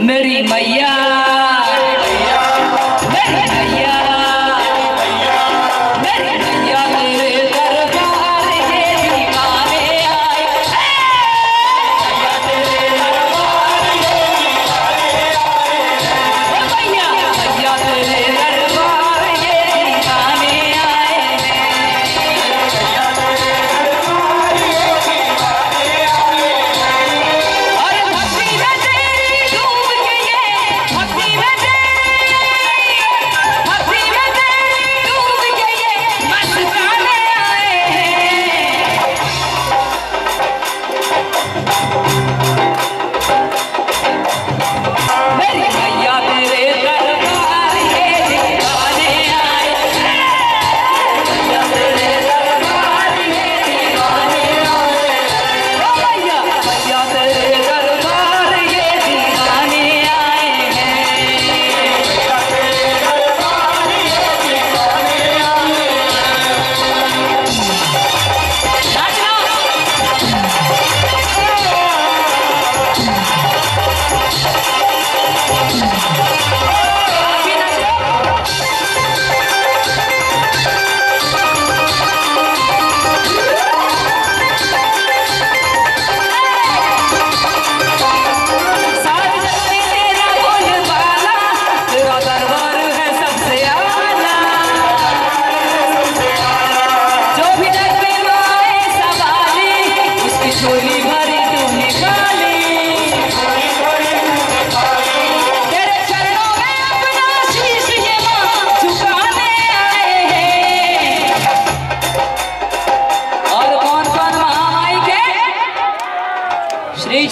मेरी मैया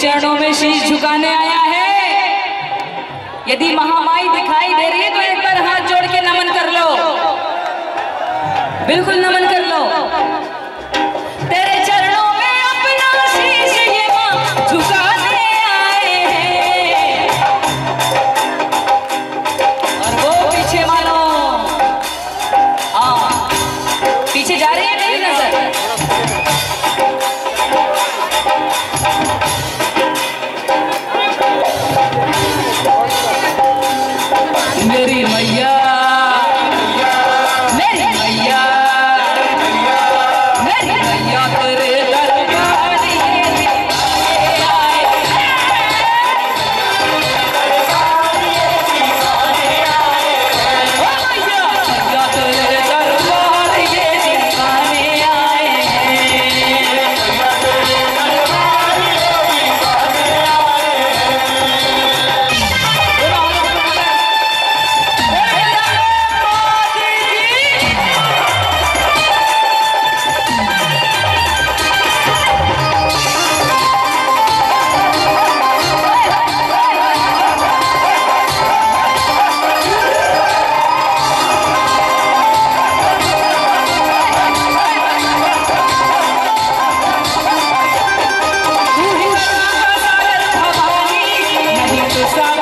चरणों में शीश झुकाने आया है। यदि महामाई दिखाई दे रही है तो एक बार हाथ जोड़ के नमन कर लो, बिल्कुल नमन कर लो। तेरे चरणों में अपना शीश ये मां झुकाने आए हैं। और वो पीछे मानो, हाँ पीछे जा रही है मेरी नजर। मेरी मैया मेरी मैया मेरी मैया तेरे दरबार Stop.